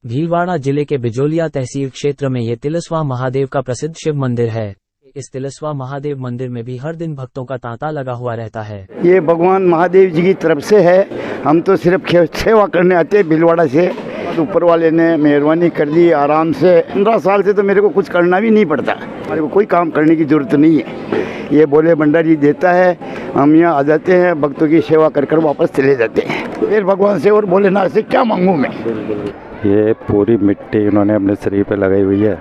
भीलवाड़ा जिले के बिजोलिया तहसील क्षेत्र में ये तिलस्वा महादेव का प्रसिद्ध शिव मंदिर है। इस तिलस्वा महादेव मंदिर में भी हर दिन भक्तों का तांता लगा हुआ रहता है। ये भगवान महादेव जी की तरफ से है। हम तो सिर्फ सेवा करने आते हैं भीलवाड़ा से। ऊपर वाले ने मेहरबानी कर दी आराम से। 15 साल से तो मेरे को कुछ करना भी नहीं पड़ता। हमारे को कोई काम करने की जरूरत नहीं है। ये बोले भंडारी देता है, हम यहाँ आ जाते हैं, भक्तों की सेवा कर कर वापस चले जाते हैं। फिर भगवान से और भोलेनाथ से क्या मांगू मैं। ये पूरी मिट्टी इन्होंने अपने शरीर पे लगाई हुई है।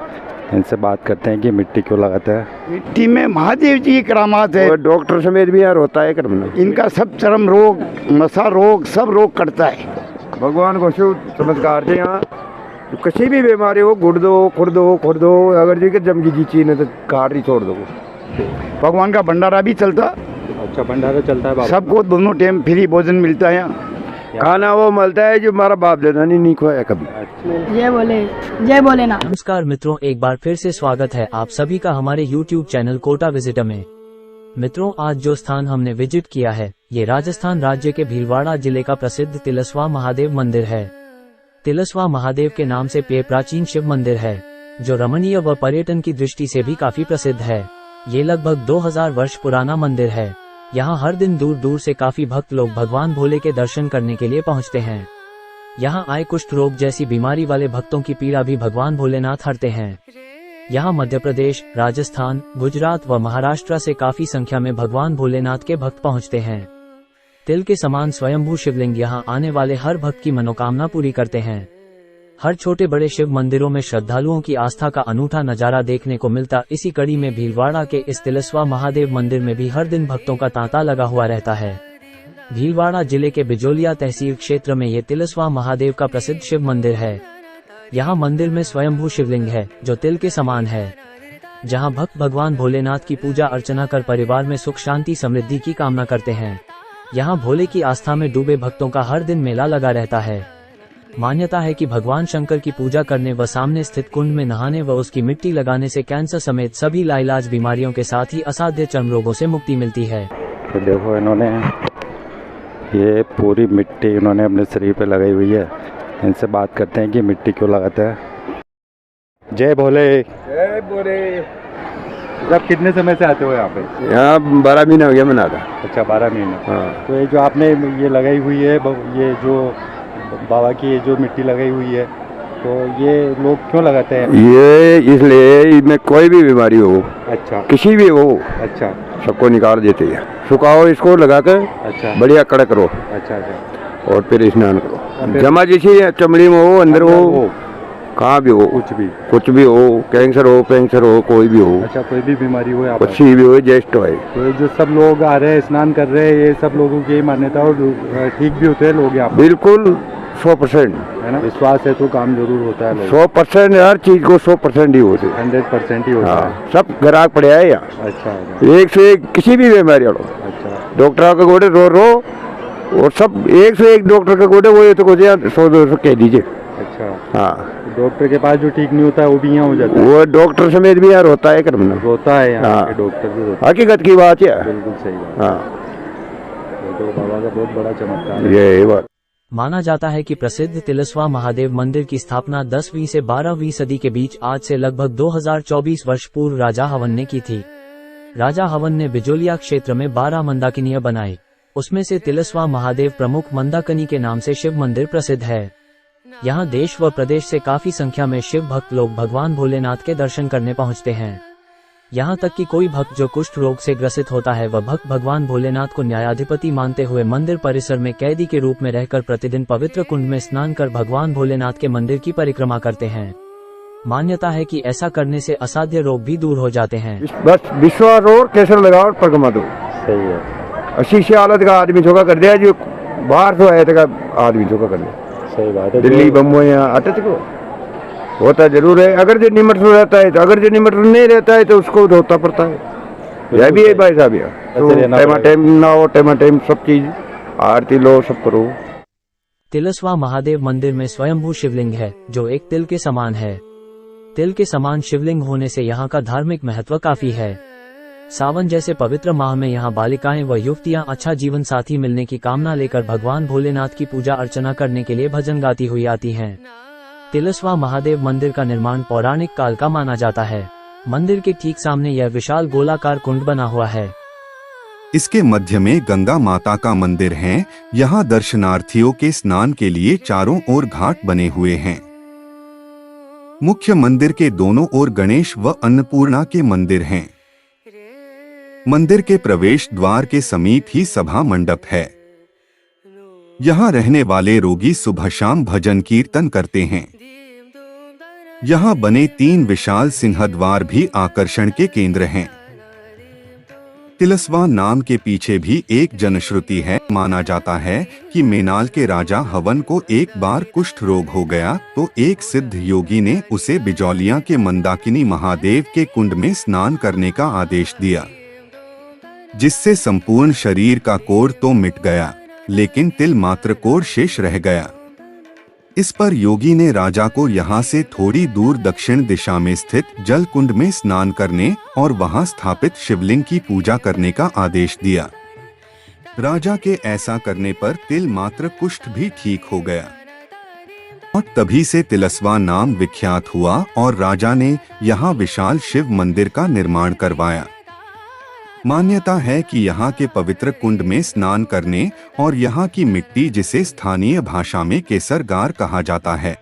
इनसे बात करते हैं कि मिट्टी क्यों लगाते हैं। मिट्टी में महादेव जी की करामात है। डॉक्टर समेत भी यार होता है कर्म। इनका सब चर्म रोग, नशा रोग, सब रोग कटता है। भगवान को शिव चमत्कार से यहाँ किसी भी बीमारी हो, गुर्दो खुर्दो अगर जी के जम की जीची ने तो कार ही छोड़ दो। भगवान का भंडारा भी चलता। अच्छा, भंडारा चलता है। सबको दोनों टाइम फ्री भोजन मिलता है यहाँ। खाना वो मिलता है जो हमारा बाप दादा नहीं खोया कभी। जय भोलेनाथ। नमस्कार मित्रों, एक बार फिर से स्वागत है आप सभी का हमारे YouTube चैनल कोटा विजिटर में। मित्रों, आज जो स्थान हमने विजिट किया है ये राजस्थान राज्य के भीलवाड़ा जिले का प्रसिद्ध तिलस्वा महादेव मंदिर है। तिलस्वा महादेव के नाम से प्राचीन शिव मंदिर है जो रमणीय व पर्यटन की दृष्टि से भी काफी प्रसिद्ध है। ये लगभग 2000 वर्ष पुराना मंदिर है। यहाँ हर दिन दूर दूर से काफी भक्त लोग भगवान भोले के दर्शन करने के लिए पहुँचते हैं। यहाँ आए कुष्ठ रोग जैसी बीमारी वाले भक्तों की पीड़ा भी भगवान भोलेनाथ हरते हैं। यहाँ मध्य प्रदेश, राजस्थान, गुजरात व महाराष्ट्र से काफी संख्या में भगवान भोलेनाथ के भक्त पहुँचते हैं। तिल के समान स्वयंभू शिवलिंग यहाँ आने वाले हर भक्त की मनोकामना पूरी करते हैं। हर छोटे बड़े शिव मंदिरों में श्रद्धालुओं की आस्था का अनूठा नजारा देखने को मिलता। इसी कड़ी में भीलवाड़ा के इस तिलस्वा महादेव मंदिर में भी हर दिन भक्तों का तांता लगा हुआ रहता है। भीलवाड़ा जिले के बिजोलिया तहसील क्षेत्र में ये तिलस्वा महादेव का प्रसिद्ध शिव मंदिर है। यहाँ मंदिर में स्वयंभू शिवलिंग है जो तिल के समान है, जहाँ भक्त भगवान भोलेनाथ की पूजा अर्चना कर परिवार में सुख शांति समृद्धि की कामना करते हैं। यहाँ भोले की आस्था में डूबे भक्तों का हर दिन मेला लगा रहता है। मान्यता है कि भगवान शंकर की पूजा करने व सामने स्थित कुंड में नहाने व उसकी मिट्टी लगाने से कैंसर समेत सभी लाइलाज बीमारियों के साथ ही असाध्य चर्म रोगों से मुक्ति मिलती है। तो देखो, इन्होंने ये पूरी मिट्टी इन्होंने अपने शरीर पे लगाई हुई है। इनसे बात करते हैं कि मिट्टी क्यों लगाते हैं। जय भोले। जय भोले। आप कितने समय से आते हो यहाँ पे? यहाँ 12 महीने हो गया मना था। अच्छा, 12 महीने। हाँ। तो ये जो आपने ये लगाई हुई है, ये जो बाबा की ये जो मिट्टी लगाई हुई है, तो ये लोग क्यों लगाते हैं? ये इसलिए इसमें कोई भी बीमारी हो, अच्छा, किसी भी हो, अच्छा, सबको निकाल देते हैं। सुखाओ इसको लगाकर, अच्छा, बढ़िया कड़क करो, अच्छा, अच्छा, और फिर स्नान करो। जमा जैसी चमड़ी में हो, अंदर हो, कहाँ भी हो, कुछ भी हो, कैंसर हो, कोई भी हो, अच्छा, कोई भी बीमारी हो, कुछ भी हो, जेस्ट हो। तो ये जो सब लोग आ रहे हैं, स्नान कर रहे हैं, ये सब लोगों की मान्यता और ठीक भी होते हैं लोग यहाँ? बिल्कुल 100% है ना। विश्वास है तो काम जरूर होता है। 100% हर चीज को 100% ही होते, 100% ही होता है। सब ग्राहक पड़े है यहाँ। अच्छा, एक से एक किसी भी बीमारी हो। अच्छा, डॉक्टर का गोडे रो और सब एक से एक डॉक्टर का गोडे वो ये तो 100-200 कह दीजिए। अच्छा, हाँ। डॉक्टर के पास जो ठीक नहीं होता है वो भी यहाँ हो जाता है। वो डॉक्टर समेत भी यार होता है कर्म होता है यहाँ। हाँ। डॉक्टर भी होता है। हकीकत की बात है। बिल्कुल सही बात। हाँ, तो बाबा का बहुत बड़ा चमत्कार है। ये बात। माना जाता है कि प्रसिद्ध तिलस्वा महादेव मंदिर की स्थापना 10वीं से 12वीं सदी के बीच आज से लगभग 2024 वर्ष पूर्व राजा हवन ने की थी। राजा हवन ने बिजोलिया क्षेत्र में 12 मंदाकिनियां बनाई। उसमें से तिलस्वा महादेव प्रमुख मंदाकिनी के नाम से शिव मंदिर प्रसिद्ध है। यहाँ देश व प्रदेश से काफी संख्या में शिव भक्त लोग भगवान भोलेनाथ के दर्शन करने पहुँचते हैं। यहाँ तक कि कोई भक्त जो कुष्ठ रोग से ग्रसित होता है वह भक्त भगवान भोलेनाथ को न्यायाधिपति मानते हुए मंदिर परिसर में कैदी के रूप में रहकर प्रतिदिन पवित्र कुंड में स्नान कर भगवान भोलेनाथ के मंदिर की परिक्रमा करते हैं। मान्यता है कि ऐसा करने से असाध्य रोग भी दूर हो जाते हैं। बस विश्वास और केसर लगाओ और परिक्रमा दो। सही है। 80 से हालत का आदमी झोंका कर दिया, जो बाहर से आया था आदमी झोंका कर दिया। सही बात है। दिल्ली, बम्बई, यहाँ अटच को होता जरूर है। अगर जो निमट रहता है तो, अगर जो निमट नहीं रहता है तो उसको धोता पड़ता है। यह भी है भाई साहब। टाइम ना हो, टाइम सब चीज आरती लो, सब करो। तिलस्वा महादेव मंदिर में स्वयंभू शिवलिंग है जो एक तिल के समान है। तिल के समान शिवलिंग होने से यहाँ का धार्मिक महत्व काफी है। सावन जैसे पवित्र माह में यहाँ बालिकाएं व युवतियां अच्छा जीवन साथी मिलने की कामना लेकर भगवान भोलेनाथ की पूजा अर्चना करने के लिए भजन गाती हुई आती हैं। तिलस्वा महादेव मंदिर का निर्माण पौराणिक काल का माना जाता है। मंदिर के ठीक सामने यह विशाल गोलाकार कुंड बना हुआ है। इसके मध्य में गंगा माता का मंदिर है। यहाँ दर्शनार्थियों के स्नान के लिए चारों ओर घाट बने हुए हैं। मुख्य मंदिर के दोनों ओर गणेश व अन्नपूर्णा के मंदिर हैं। मंदिर के प्रवेश द्वार के समीप ही सभा मंडप है। यहाँ रहने वाले रोगी सुबह शाम भजन कीर्तन करते हैं। यहाँ बने 3 विशाल सिंहद्वार भी आकर्षण के केंद्र हैं। तिलस्वा नाम के पीछे भी एक जनश्रुति है। माना जाता है कि मेनाल के राजा हवन को एक बार कुष्ठ रोग हो गया तो एक सिद्ध योगी ने उसे बिजौलिया के मंदाकिनी महादेव के कुंड में स्नान करने का आदेश दिया, जिससे संपूर्ण शरीर का कोढ़ तो मिट गया, लेकिन तिल मात्र कोढ़ शेष रह गया। इस पर योगी ने राजा को यहाँ से थोड़ी दूर दक्षिण दिशा में स्थित जल कुंड में स्नान करने और वहाँ स्थापित शिवलिंग की पूजा करने का आदेश दिया। राजा के ऐसा करने पर तिल मात्र कुष्ठ भी ठीक हो गया और तभी से तिलस्वा नाम विख्यात हुआ और राजा ने यहाँ विशाल शिव मंदिर का निर्माण करवाया। मान्यता है कि यहाँ के पवित्र कुंड में स्नान करने और यहाँ की मिट्टी, जिसे स्थानीय भाषा में केसरगार कहा जाता है,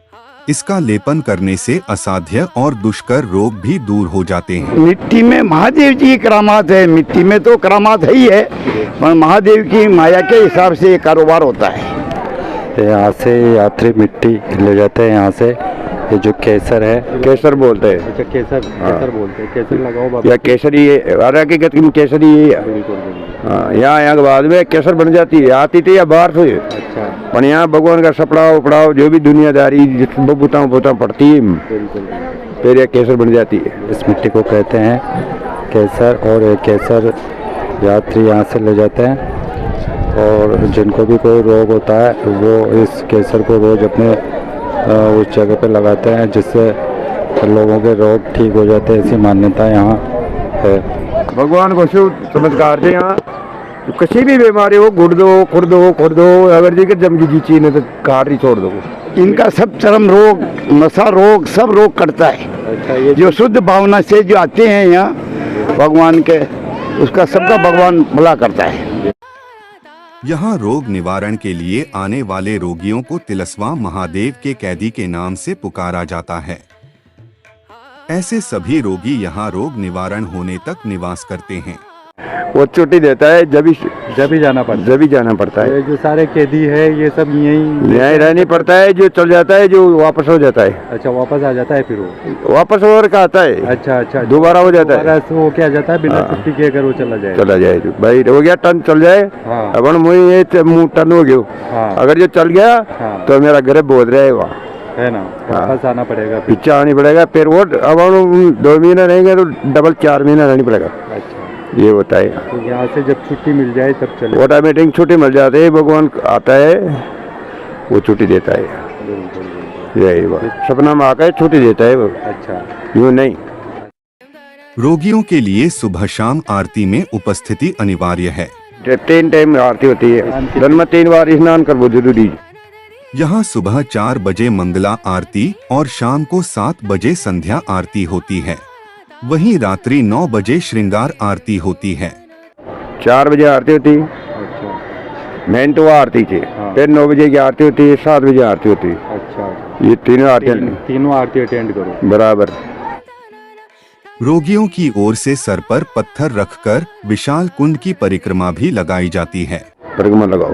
इसका लेपन करने से असाध्य और दुष्कर रोग भी दूर हो जाते हैं। मिट्टी में महादेव जी की करामात है। मिट्टी में तो करामात है ही है, पर महादेव की माया के हिसाब से ये कारोबार होता है। यहाँ से यात्री मिट्टी ले जाते हैं। यहाँ से ये जो केसर है, केसर बोलते हैं। अच्छा केसर, केसर बोलते हैं। केसर लगाओ बाबा। या केसरी हकीकत की केसरी ये हाँ, यहाँ के बाद में केसर बन जाती है। आती थी या बाहर से। अच्छा, पर यहाँ भगवान का सपड़ा उपड़ाव जो भी दुनियादारी बबूता बबूता पड़ती है, फिर यह केसर बन जाती है। इस मिट्टी को कहते हैं केसर। और ये केसर यात्री यहाँ से ले जाते हैं और जिनको भी कोई रोग होता है वो इस केसर को रोज अपने उस जगह पे लगाते हैं, जिससे लोगों के रोग ठीक हो जाते हैं। ऐसी मान्यता यहाँ है। भगवान को शिव चमत्कार से यहाँ किसी भी बीमारी हो, गुर्दो खुर्दो अगर जी के जम की चीज है तो कार ही छोड़ दो। इनका सब चर्म रोग, नशा रोग, सब रोग करता है। अच्छा, ये जो शुद्ध भावना से जो आते हैं यहाँ भगवान के, उसका सबका भगवान भला करता है। यहाँ रोग निवारण के लिए आने वाले रोगियों को तिलस्वा महादेव के कैदी के नाम से पुकारा जाता है। ऐसे सभी रोगी यहाँ रोग निवारण होने तक निवास करते हैं। वो छुट्टी देता है जब ही जाना पड़ता है। ये जो सारे कैदी है ये सब यहीं रहनी पड़ता है। जो चल जाता है जो वापस हो जाता है। अच्छा, वापस आ जाता है फिर वो वापस और का आता है। अच्छा, दोबारा हो जाता है। वो क्या जाता है बिना छुट्टी के, अगर वो चला जाए जो भाई हो गया टन चल जाए। हाँ। अब मुझे मुँह टन हो गया। हाँ। अगर जो चल गया हाँ। तो मेरा घर बोध रहे वहाँ है ना, वापस आना पड़ेगा। पीछे आनी पड़ेगा। फिर वो अब 2 महीना रहेंगे तो डबल 4 महीना रहनी पड़ेगा। अच्छा, ये होता है। तो यहाँ से जब छुट्टी मिल जाए तब चले। ऑटोमेटिक छुट्टी मिल जाती है। भगवान आता है वो छुट्टी देता है। यही बात सपना में आकर छुट्टी देता है वो। अच्छा, यूँ नहीं। रोगियों के लिए सुबह शाम आरती में उपस्थिति अनिवार्य है। 3 टाइम आरती होती है। दिन में 3 बार स्नान करना जरूरी है। यहाँ सुबह 4 बजे मंगला आरती और शाम को 7 बजे संध्या आरती होती है। वहीं रात्रि 9 बजे श्रृंगार आरती होती है। 4 बजे आरती होती है। अच्छा, मेन तो आरती थी। हाँ। फिर 9 बजे की आरती होती है, 7 बजे आरती होती है। अच्छा, ये तीनों आरती अटेंड करो बराबर। रोगियों की ओर से सर पर पत्थर रखकर विशाल कुंड की परिक्रमा भी लगाई जाती है। परिक्रमा लगाओ।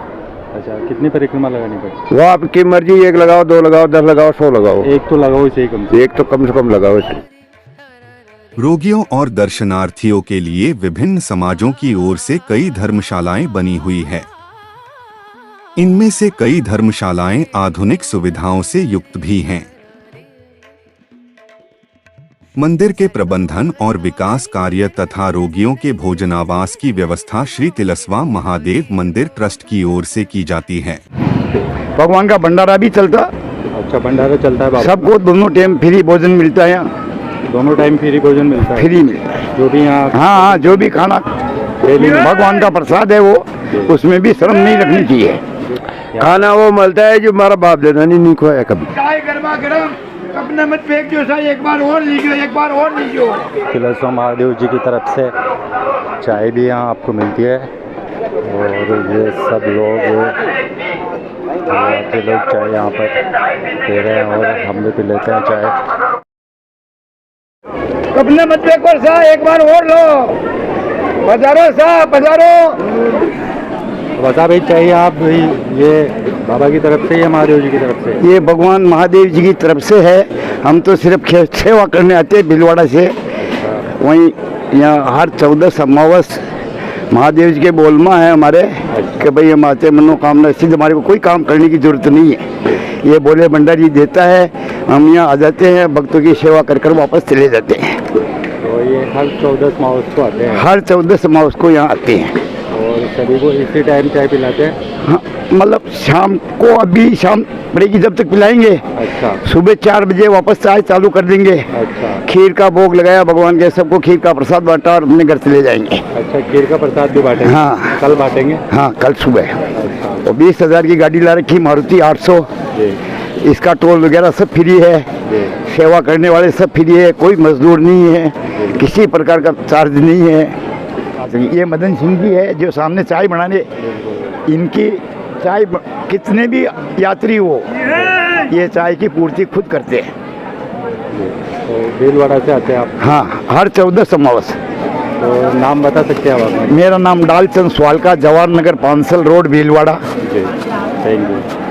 अच्छा, कितनी परिक्रमा लगानी पड़ती वो आपकी मर्जी। 1 लगाओ, 2 लगाओ, 10 लगाओ, 100 लगाओ। एक तो लगाओ इसे कम से। एक तो कम से कम लगाओ इसे। रोगियों और दर्शनार्थियों के लिए विभिन्न समाजों की ओर से कई धर्मशालाएं बनी हुई है। इनमें से कई धर्मशालाएं आधुनिक सुविधाओं से युक्त भी हैं। मंदिर के प्रबंधन और विकास कार्य तथा रोगियों के भोजनावास की व्यवस्था श्री तिलस्वा महादेव मंदिर ट्रस्ट की ओर से की जाती है। भगवान का भंडारा भी चलता। अच्छा, भंडारा चलता है बाबा। सबको दोनों टाइम फ्री भोजन मिलता है यहाँ। दोनों टाइम फ्री भोजन मिलता है। फ्री मिलता है जो भी यहाँ। हाँ, जो भी खाना भगवान का प्रसाद है वो, उसमें भी शर्म नहीं रखनी चाहिए। खाना वो मिलता है जो हमारा बाप दादा नहीं खोया कभी। गर्मा गर्म अपने मत फेंक जो सा, एक बार और लीजिए, एक बार और लीजिए। तिलस्वा महादेव जी की तरफ से चाय भी यहाँ आपको मिलती है और ये सब लोग चाय यहाँ पर दे रहे हैं और हम भी पी लेते हैं चाय। अपने मत फेंको सा, एक बार और लो, पधारो सा, पधारो। बता भाई चाहिए आप ये बाबा की तरफ से या महादेव जी की तरफ से? ये भगवान महादेव जी की तरफ से है। हम तो सिर्फ सेवा करने आते हैं भीलवाड़ा से। वहीं यहाँ हर 14 अमावस महादेव जी के बोलमा है हमारे कि भाई हम आते मनोकामना सिद्ध, हमारे को कोई काम करने की जरूरत नहीं है। ये बोले भंडारी देता है, हम यहाँ आ जाते हैं, भक्तों की सेवा कर कर वापस चले जाते हैं। तो ये हर 14 अमावस को आते हैं? हर 14 अमावस को यहाँ आते हैं और सभी को इसी टाइम चाय पिलाते हैं? हाँ, मतलब शाम को, अभी शाम पड़ेगी जब तक पिलाएंगे। अच्छा। सुबह 4 बजे वापस चाय चालू कर देंगे। अच्छा। खीर का भोग लगाया भगवान के, सबको खीर का प्रसाद बांटा और अपने घर चले जाएंगे। अच्छा, खीर का प्रसाद भी बांटेंगे? हाँ। कल बांटेंगे? हाँ, कल सुबह। अच्छा। और 20,000 की गाड़ी ला रखी, मारुति 800। इसका टोल वगैरह सब फ्री है, सेवा करने वाले सब फ्री है, कोई मजदूर नहीं है, किसी प्रकार का चार्ज नहीं है। ये मदन सिंह जी है जो सामने चाय बनाने, इनकी चाय कितने भी यात्री हो ये चाय की पूर्ति खुद करते हैं। तो भीलवाड़ा से आते हैं आप? हाँ, हर 14 अमावस। तो नाम बता सकते हैं आप? मेरा नाम डालचंद स्वालका, जवाहर नगर, पांसल रोड, भीलवाड़ा। जी, थैंक यू।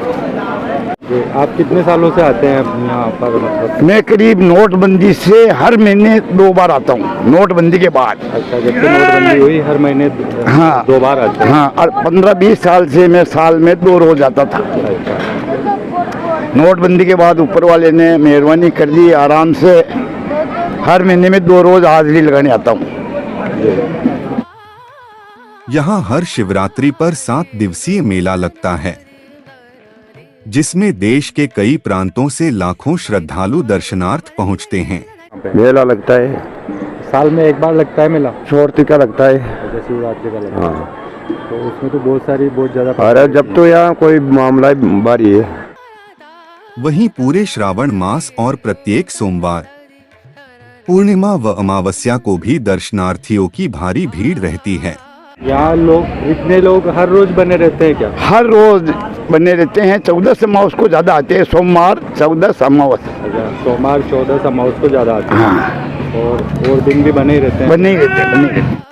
आप कितने सालों से आते हैं यहाँ पर? मतलब मैं करीब नोटबंदी से हर महीने 2 बार आता हूँ, नोटबंदी के बाद। अच्छा, जब से नोटबंदी हुई हर महीने? हाँ, 2 बार आते हैं? हाँ, और 15-20 साल से मैं साल में 2 रोज आता था। अच्छा। नोटबंदी के बाद ऊपर वाले ने मेहरबानी कर दी, आराम से हर महीने में 2 रोज हाजिरी लगाने आता हूँ। यहाँ हर शिवरात्रि पर 7 दिवसीय मेला लगता है, जिसमें देश के कई प्रांतों से लाखों श्रद्धालु दर्शनार्थ पहुँचते हैं। मेला लगता है, साल में एक बार लगता है मेला? शिवरात्रि का लगता है। अच्छा, शिवरात्रि का लगता है। हाँ। तो उसमें तो बहुत ज़्यादा। अरे जब तो यहाँ कोई मामला बारी है। वहीं पूरे श्रावण मास और प्रत्येक सोमवार, पूर्णिमा व अमावस्या को भी दर्शनार्थियों की भारी भीड़ रहती है। यहाँ लोग, इतने लोग हर रोज बने रहते हैं क्या? हर रोज बने रहते हैं। 14 अमावस को ज्यादा आते हैं, सोमवार 14 अमावस। अच्छा, सोमवार 14 अमावस को ज्यादा आते हैं। हाँ। और दिन भी बने ही रहते हैं? बने ही रहते हैं, बने ही रहते हैं।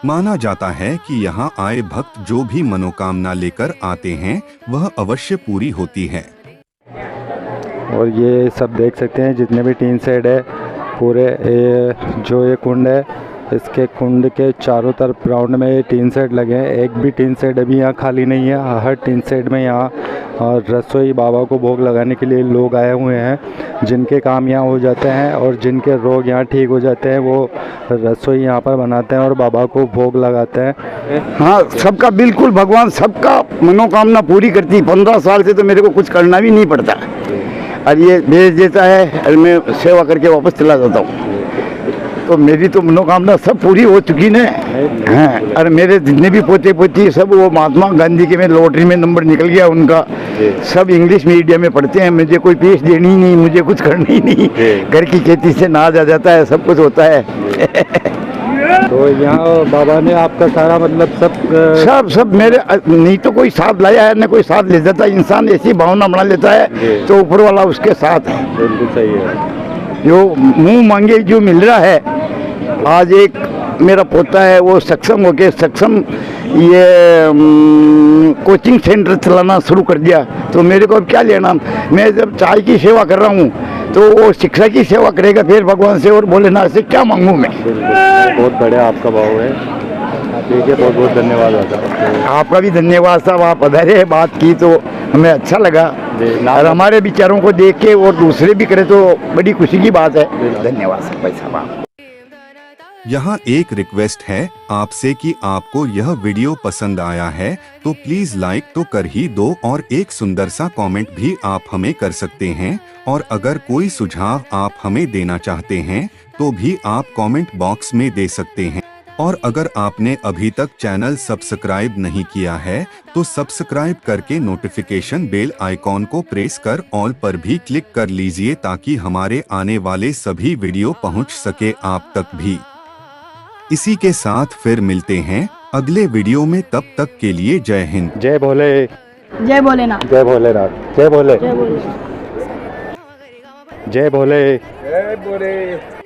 माना जाता है कि यहाँ आए भक्त जो भी मनोकामना लेकर आते हैं वह अवश्य पूरी होती है। और ये सब देख सकते हैं जितने भी टीन शेड है, पूरे जो ये कुंड है, इसके कुंड के चारों तरफ राउंड में ये टीन शेड लगे हैं। एक भी टीन शेड अभी यहाँ खाली नहीं है। हर टीन शेड में यहाँ रसोई बाबा को भोग लगाने के लिए लोग आए हुए हैं, जिनके काम यहाँ हो जाते हैं और जिनके रोग यहाँ ठीक हो जाते हैं, वो रसोई यहाँ पर बनाते हैं और बाबा को भोग लगाते हैं। हाँ, सबका बिल्कुल भगवान सबका मनोकामना पूरी करती है। 15 साल से तो मेरे को कुछ करना भी नहीं पड़ता और ये भेज देता है और मैं सेवा करके वापस चला जाता हूँ। तो मेरी तो मनोकामना सब पूरी हो चुकी है। हाँ, और मेरे जितने भी पोते पोती सब वो महात्मा गांधी के में लॉटरी में नंबर निकल गया उनका, सब इंग्लिश मीडियम में पढ़ते हैं। मुझे कोई फीस देनी ही नहीं, मुझे कुछ करना ही नहीं, घर की खेती से नाज आ जाता है, सब कुछ होता है। तो यहाँ बाबा ने आपका सारा मतलब सब मेरे, नहीं तो कोई साथ लाया है, न कोई साथ ले जाता है। इंसान ऐसी भावना बना लेता है तो ऊपर वाला उसके साथ है। बिल्कुल सही है। जो मुंह मांगे जो मिल रहा है। आज एक मेरा पोता है, वो सक्षम होके ये कोचिंग सेंटर चलाना शुरू कर दिया। तो मेरे को अब क्या लेना, मैं जब चाय की सेवा कर रहा हूँ तो वो शिक्षा की सेवा करेगा, फिर भगवान से और भोलेनाथ से क्या मांगूँ मैं। बहुत बढ़िया आपका भाव है। ठीक है, बहुत बहुत धन्यवाद दादा। आपका भी धन्यवाद साहब, आप अधरे बात की तो हमें अच्छा लगा और हमारे विचारों को देख के और दूसरे भी करे तो बड़ी खुशी की बात है। धन्यवाद साहब, भाई साहब। यहाँ एक रिक्वेस्ट है आपसे कि आपको यह वीडियो पसंद आया है तो प्लीज लाइक तो कर ही दो और एक सुंदर सा कमेंट भी आप हमें कर सकते हैं। और अगर कोई सुझाव आप हमें देना चाहते हैं तो भी आप कमेंट बॉक्स में दे सकते हैं। और अगर आपने अभी तक चैनल सब्सक्राइब नहीं किया है तो सब्सक्राइब करके नोटिफिकेशन बेल आइकॉन को प्रेस कर ऑल पर भी क्लिक कर लीजिए ताकि हमारे आने वाले सभी वीडियो पहुंच सके आप तक भी। इसी के साथ फिर मिलते हैं अगले वीडियो में, तब तक के लिए जय हिंद। जय भोले। जय भोलेनाथ। जय भोलेनाथ। जय भोले। जय भोले। जय भोले। जय बोले।